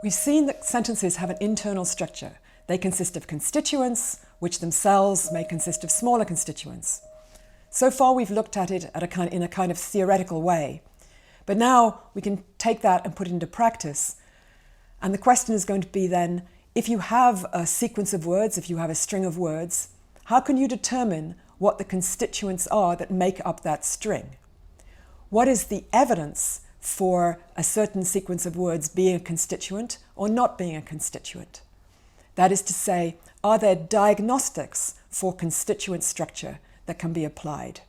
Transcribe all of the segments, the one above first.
We've seen that sentences have an internal structure. They consist of constituents, which themselves may consist of smaller constituents. So far we've looked at it in a kind of theoretical way. But now we can take that and put it into practice. And the question is going to be then, if you have a sequence of words, if you have a string of words, how can you determine what the constituents are that make up that string? What is the evidence for a certain sequence of words being a constituent or not being a constituent? That is to say, are there diagnostics for constituent structure that can be applied?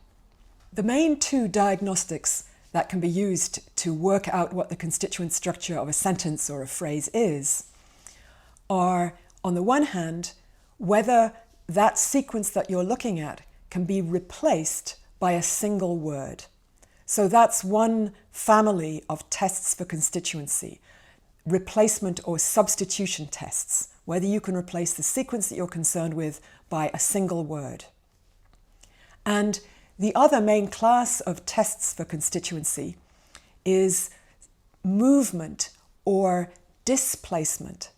The main two diagnostics that can be used to work out what the constituent structure of a sentence or a phrase is are, on the one hand, whether that sequence that you're looking at can be replaced by a single word. So that's one family of tests for constituency, replacement or substitution tests, whether you can replace the sequence that you're concerned with by a single word. And the other main class of tests for constituency is movement or displacement.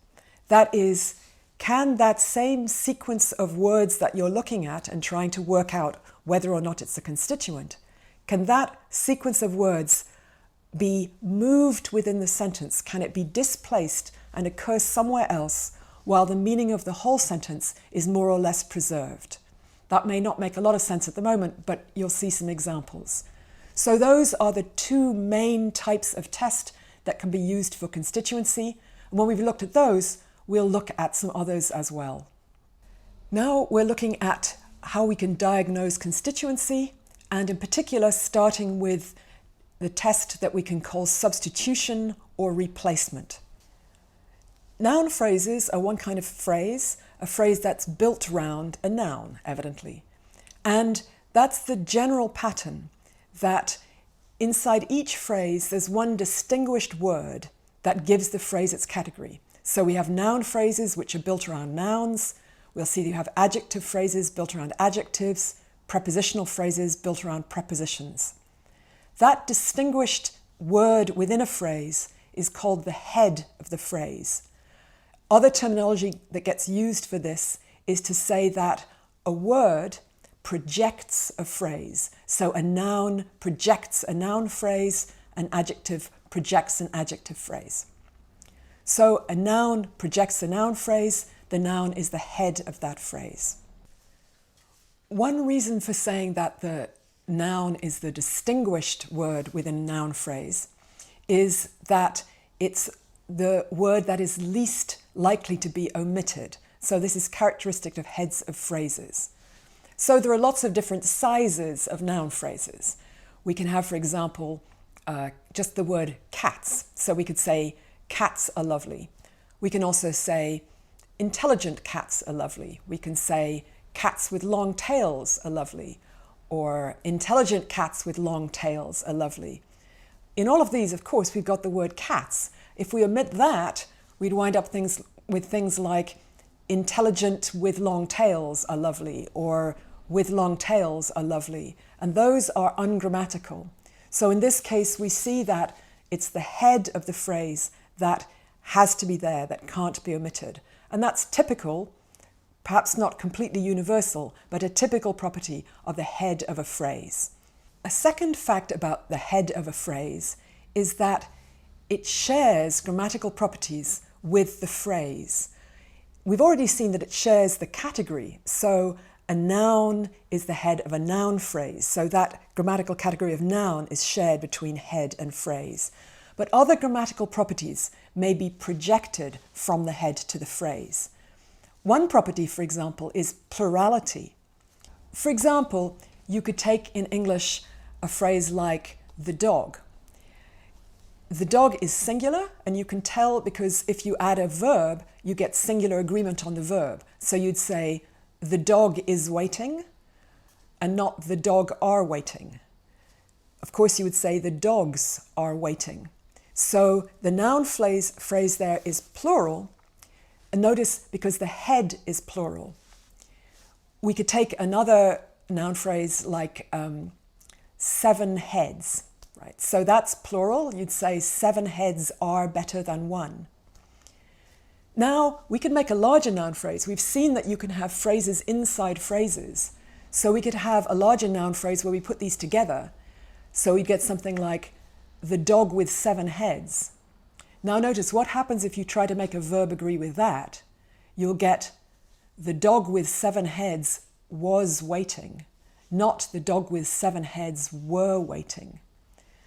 That is, can that same sequence of words that you're looking at and trying to work out whether or not it's a constituent, can that sequence of words be moved within the sentence? Can it be displaced and occur somewhere else while the meaning of the whole sentence is more or less preserved? That may not make a lot of sense at the moment, but you'll see some examples. So those are the two main types of test that can be used for constituency. And when we've looked at those, we'll look at some others as well. Now we're looking at how we can diagnose constituency, and in particular starting with the test that we can call substitution or replacement. Noun phrases are one kind of phrase, a phrase that's built round a noun, evidently. And that's the general pattern, that inside each phrase there's one distinguished word that gives the phrase its category. So we have noun phrases which are built around nouns. We'll see that you have adjective phrases built around adjectives, prepositional phrases built around prepositions. That distinguished word within a phrase is called the head of the phrase. Other terminology that gets used for this is to say that a word projects a phrase. So a noun projects a noun phrase, an adjective projects an adjective phrase. So a noun projects a noun phrase, the noun is the head of that phrase. One reason for saying that the noun is the distinguished word within a noun phrase is that it's the word that is least likely to be omitted. So this is characteristic of heads of phrases. So there are lots of different sizes of noun phrases. We can have, for example, just the word cats. So we could say, cats are lovely. We can also say, intelligent cats are lovely. We can say, cats with long tails are lovely, or intelligent cats with long tails are lovely. In all of these, of course, we've got the word cats. If we omit that, we'd wind up with things like intelligent with long tails are lovely, or with long tails are lovely, and those are ungrammatical. So in this case, we see that it's the head of the phrase that has to be there, that can't be omitted. And that's typical, perhaps not completely universal, but a typical property of the head of a phrase. A second fact about the head of a phrase is that it shares grammatical properties with the phrase. We've already seen that it shares the category. So a noun is the head of a noun phrase. So that grammatical category of noun is shared between head and phrase. But other grammatical properties may be projected from the head to the phrase. One property, for example, is plurality. For example, you could take in English a phrase like the dog. The dog is singular, and you can tell because if you add a verb, you get singular agreement on the verb. So you'd say, the dog is waiting, and not the dog are waiting. Of course, you would say the dogs are waiting. So the noun phrase there is plural, and notice because the head is plural. We could take another noun phrase like 7 heads, right? So that's plural. You'd say 7 heads are better than 1. Now we could make a larger noun phrase. We've seen that you can have phrases inside phrases. So we could have a larger noun phrase where we put these together. So we'd get something like the dog with 7 heads. Now notice what happens if you try to make a verb agree with that. You'll get the dog with 7 heads was waiting, not the dog with 7 heads were waiting.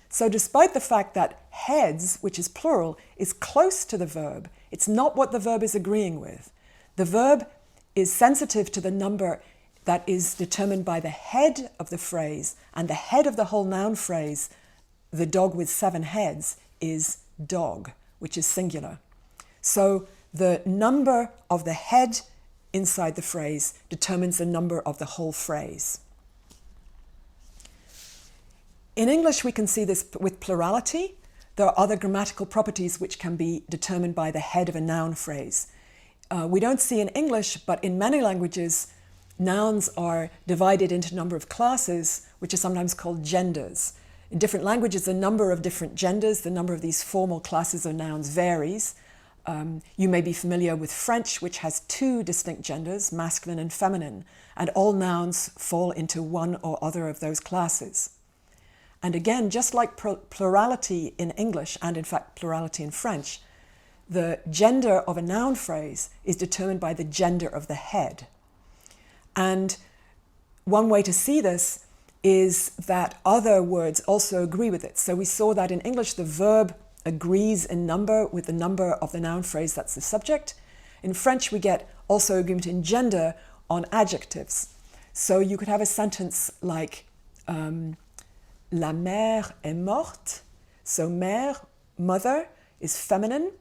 So despite the fact that heads, which is plural, is close to the verb, it's not what the verb is agreeing with. The verb is sensitive to the number that is determined by the head of the phrase, and the head of the whole noun phrase, the dog with 7 heads, is dog, which is singular. So the number of the head inside the phrase determines the number of the whole phrase. In English, we can see this with plurality. There are other grammatical properties which can be determined by the head of a noun phrase. We don't see in English, but in many languages, nouns are divided into a number of classes, which are sometimes called genders. In different languages, the number of different genders, the number of these formal classes of nouns varies. You may be familiar with French, which has 2 distinct genders, masculine and feminine, and all nouns fall into one or other of those classes. And again, just like plurality in English, and in fact plurality in French, the gender of a noun phrase is determined by the gender of the head. And one way to see this is that other words also agree with it. So we saw that in English, the verb agrees in number with the number of the noun phrase, that's the subject. In French, we get also agreement in gender on adjectives. So you could have a sentence like, la mère est morte. So mère, mother, is feminine.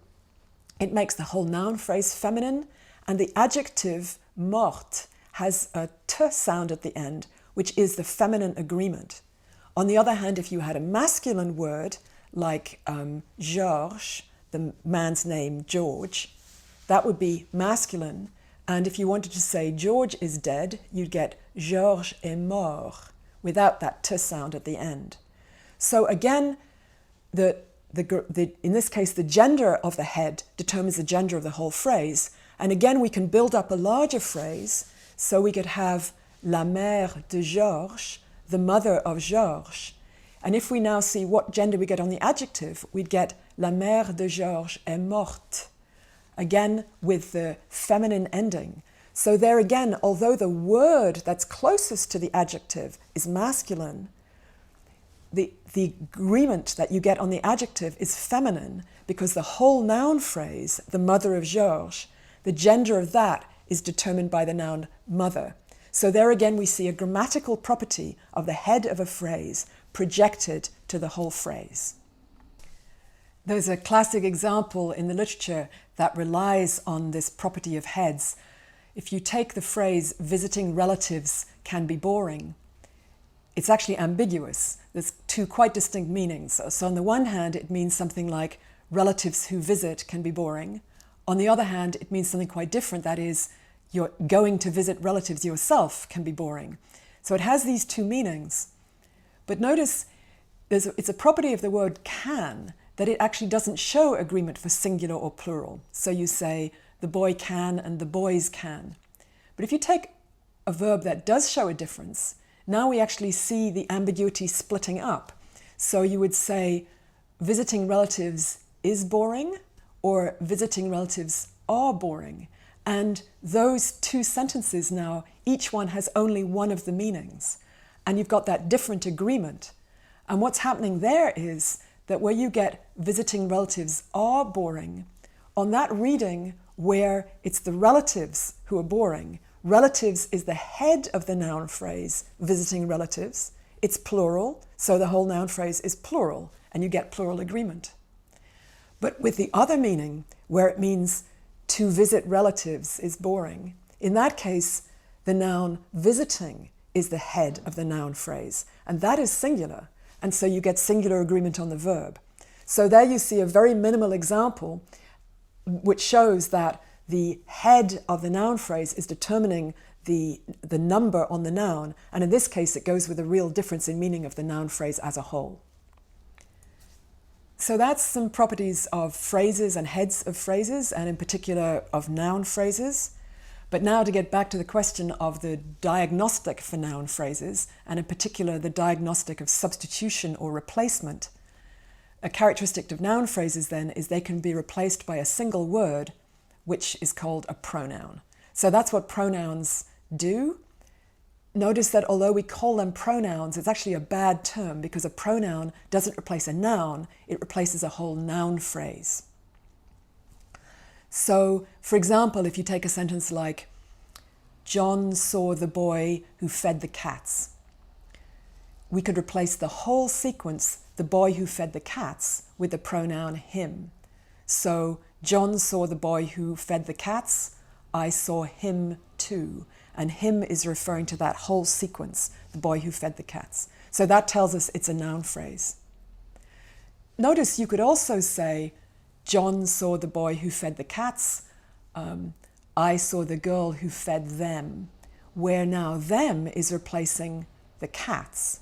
It makes the whole noun phrase feminine. And the adjective morte has a t sound at the end, which is the feminine agreement. On the other hand, if you had a masculine word, like Georges, the man's name George, that would be masculine. And if you wanted to say George is dead, you'd get Georges est mort, without that t sound at the end. So again, in this case, the gender of the head determines the gender of the whole phrase. And again, we can build up a larger phrase. So we could have la mère de Georges, the mother of Georges. And if we now see what gender we get on the adjective, we'd get la mère de Georges est morte, again with the feminine ending. So there again, although the word that's closest to the adjective is masculine, the agreement that you get on the adjective is feminine, because the whole noun phrase, the mother of Georges, the gender of that is determined by the noun mother. So there again we see a grammatical property of the head of a phrase projected to the whole phrase. There's a classic example in the literature that relies on this property of heads. If you take the phrase, visiting relatives can be boring, it's actually ambiguous. There's 2 quite distinct meanings. So on the one hand, it means something like relatives who visit can be boring. On the other hand, it means something quite different. That is, you're going to visit relatives yourself can be boring. So it has these 2 meanings. But notice it's a property of the word can that it actually doesn't show agreement for singular or plural. So you say the boy can and the boys can. But if you take a verb that does show a difference, now we actually see the ambiguity splitting up. So you would say visiting relatives is boring, or visiting relatives are boring. And those 2 sentences now, each one has only one of the meanings. And you've got that different agreement. And what's happening there is that where you get visiting relatives are boring, on that reading where it's the relatives who are boring, relatives is the head of the noun phrase, visiting relatives. It's plural, so the whole noun phrase is plural, and you get plural agreement. But with the other meaning, where it means to visit relatives is boring, in that case, the noun visiting is the head of the noun phrase, and that is singular, and so you get singular agreement on the verb. So there you see a very minimal example which shows that the head of the noun phrase is determining the number on the noun, and in this case it goes with a real difference in meaning of the noun phrase as a whole. So that's some properties of phrases and heads of phrases, and in particular of noun phrases. But now to get back to the question of the diagnostic for noun phrases, and in particular the diagnostic of substitution or replacement. A characteristic of noun phrases then is they can be replaced by a single word, which is called a pronoun. So that's what pronouns do. Notice that although we call them pronouns, it's actually a bad term because a pronoun doesn't replace a noun, it replaces a whole noun phrase. So, for example, if you take a sentence like, John saw the boy who fed the cats, we could replace the whole sequence, the boy who fed the cats, with the pronoun him. So, John saw the boy who fed the cats, I saw him too. And him is referring to that whole sequence, the boy who fed the cats. So that tells us it's a noun phrase. Notice you could also say, John saw the boy who fed the cats, I saw the girl who fed them, where now them is replacing the cats.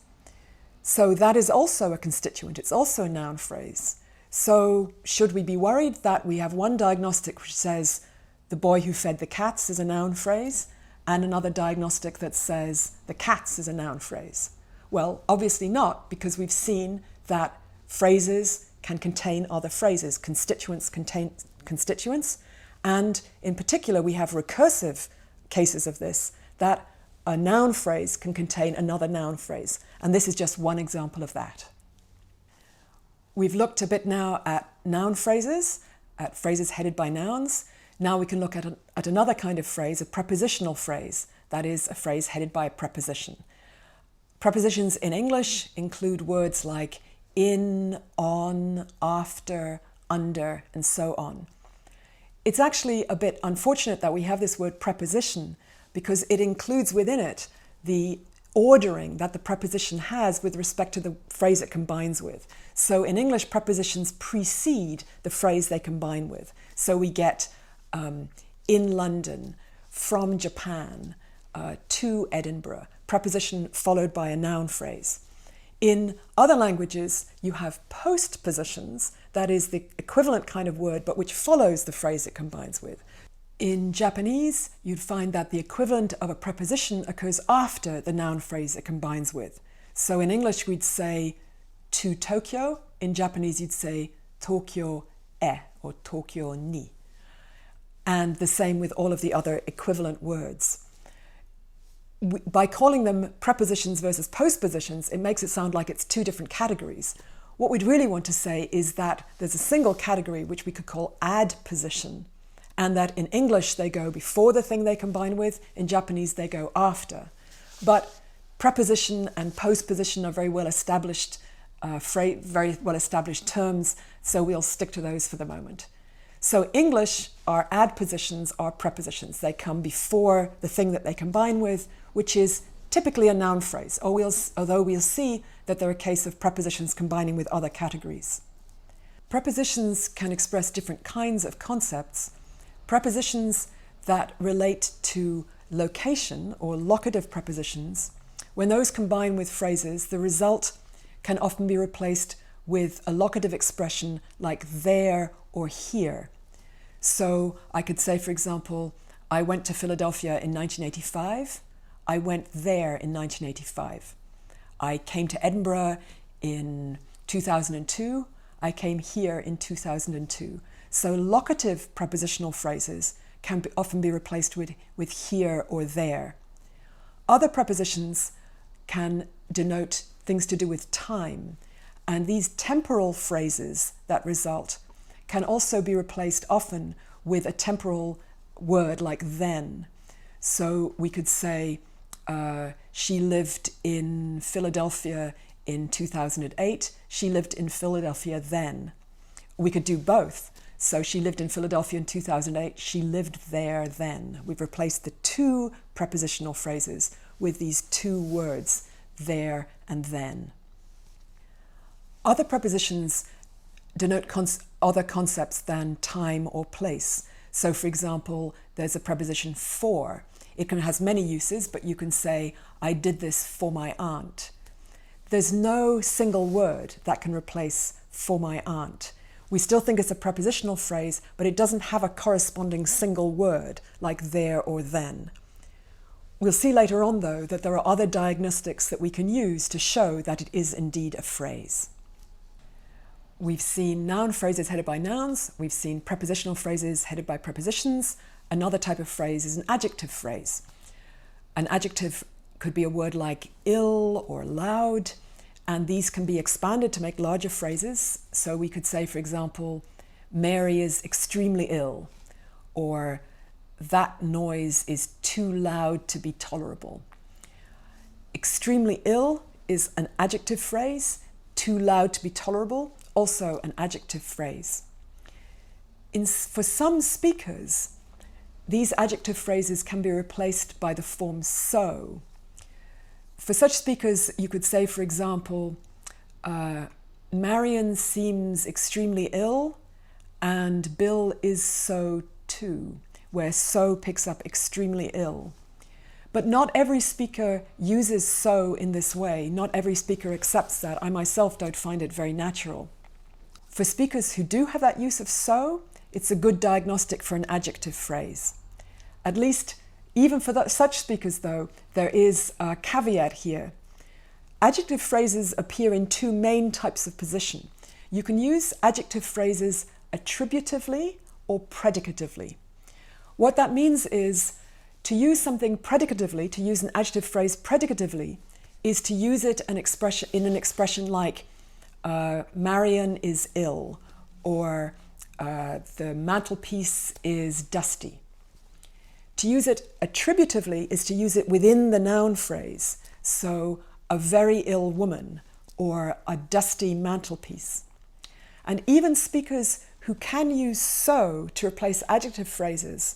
So that is also a constituent, it's also a noun phrase. So should we be worried that we have one diagnostic which says the boy who fed the cats is a noun phrase, and another diagnostic that says the cats is a noun phrase? Well, obviously not, because we've seen that phrases can contain other phrases. Constituents contain constituents, and in particular we have recursive cases of this, that a noun phrase can contain another noun phrase, and this is just one example of that. We've looked a bit now at noun phrases, at phrases headed by nouns. Now we can look at another kind of phrase, a prepositional phrase, that is a phrase headed by a preposition. Prepositions in English include words like in, on, after, under, and so on. It's actually a bit unfortunate that we have this word preposition because it includes within it the ordering that the preposition has with respect to the phrase it combines with. So in English, prepositions precede the phrase they combine with. So we get in London, from Japan, to Edinburgh, preposition followed by a noun phrase. In other languages, you have postpositions, that is the equivalent kind of word, but which follows the phrase it combines with. In Japanese, you'd find that the equivalent of a preposition occurs after the noun phrase it combines with. So in English, we'd say to Tokyo. In Japanese, you'd say Tokyo e or Tokyo ni. And the same with all of the other equivalent words. By calling them prepositions versus postpositions, it makes it sound like it's two different categories. What we'd really want to say is that there's a single category which we could call adposition, and that in English they go before the thing they combine with, in Japanese they go after. But preposition and postposition are very well established terms, so we'll stick to those for the moment. So English, our adpositions are prepositions. They come before the thing that they combine with, which is typically a noun phrase, although we'll see that they're a case of prepositions combining with other categories. Prepositions can express different kinds of concepts. Prepositions that relate to location or locative prepositions, when those combine with phrases, the result can often be replaced with a locative expression like there or here. So I could say, for example, I went to Philadelphia in 1985. I went there in 1985. I came to Edinburgh in 2002. I came here in 2002. So locative prepositional phrases can often be replaced with here or there. Other prepositions can denote things to do with time, and these temporal phrases that result can also be replaced often with a temporal word like then. So we could say, she lived in Philadelphia in 2008. She lived in Philadelphia then. We could do both. So she lived in Philadelphia in 2008. She lived there then. We've replaced the two prepositional phrases with these two words, there and then. Other prepositions denote other concepts than time or place. So for example, there's a preposition for. It has many uses, but you can say, I did this for my aunt. there's no single word that can replace "for my aunt." We still think it's a prepositional phrase, but it doesn't have a corresponding single word like there or then. We'll see later on, though, that there are other diagnostics that we can use to show that it is indeed a phrase. We've seen noun phrases headed by nouns. We've seen prepositional phrases headed by prepositions. Another type of phrase is an adjective phrase. An adjective could be a word like ill or loud, and these can be expanded to make larger phrases. So we could say, for example, Mary is extremely ill, or that noise is too loud to be tolerable. Extremely ill is an adjective phrase. Too loud to be tolerable, also an adjective phrase. For some speakers, these adjective phrases can be replaced by the form so. For such speakers, you could say, for example, Marion seems extremely ill and Bill is so too, where so picks up extremely ill. But not every speaker uses so in this way. Not every speaker accepts that. I myself don't find it very natural. For speakers who do have that use of so, it's a good diagnostic for an adjective phrase. At least, even for such speakers, though, there is a caveat here. Adjective phrases appear in two main types of position. You can use adjective phrases attributively or predicatively. What that means is to use something predicatively, to use an adjective phrase predicatively, is to use it in an expression like Marion is ill, or the mantelpiece is dusty. To use it attributively is to use it within the noun phrase. So, a very ill woman, or a dusty mantelpiece. And even speakers who can use so to replace adjective phrases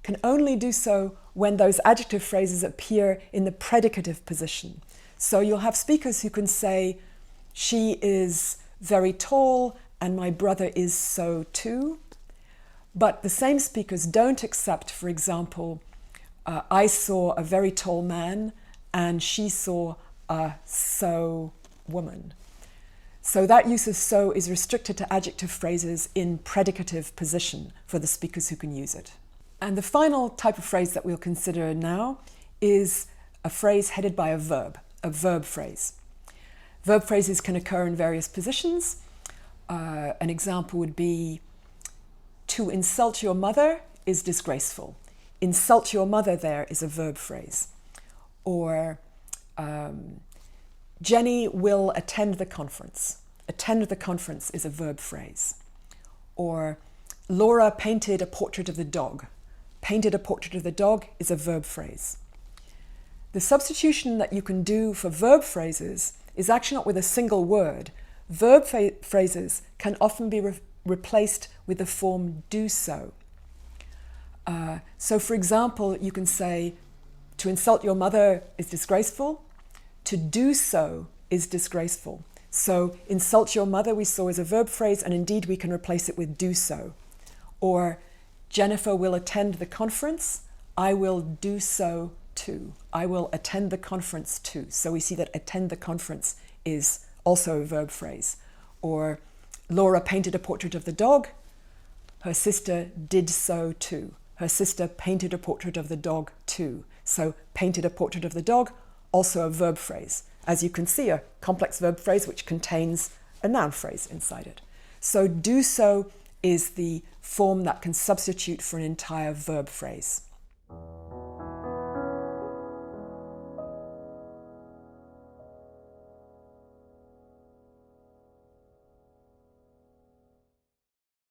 can only do so when those adjective phrases appear in the predicative position. So you'll have speakers who can say, she is very tall and my brother is so too. But the same speakers don't accept, for example, I saw a very tall man and she saw a so woman. So that use of so is restricted to adjective phrases in predicative position for the speakers who can use it. And the final type of phrase that we'll consider now is a phrase headed by a verb phrase. Verb phrases can occur in various positions. An example would be, to insult your mother is disgraceful. Insult your mother there is a verb phrase. Or Jenny will attend the conference. Attend the conference is a verb phrase. Or Laura painted a portrait of the dog. Painted a portrait of the dog is a verb phrase. The substitution that you can do for verb phrases is actually not with a single word. Verb phrases can often be replaced with the form do so. So for example, you can say, to insult your mother is disgraceful. To do so is disgraceful. So insult your mother we saw as a verb phrase, and indeed we can replace it with do so. Or Jennifer will attend the conference. I will do so too. I will attend the conference too. So we see that attend the conference is also a verb phrase. Or Laura painted a portrait of the dog. Her sister did so too. Her sister painted a portrait of the dog too. So painted a portrait of the dog, also a verb phrase. As you can see, a complex verb phrase which contains a noun phrase inside it. So do so is the form that can substitute for an entire verb phrase.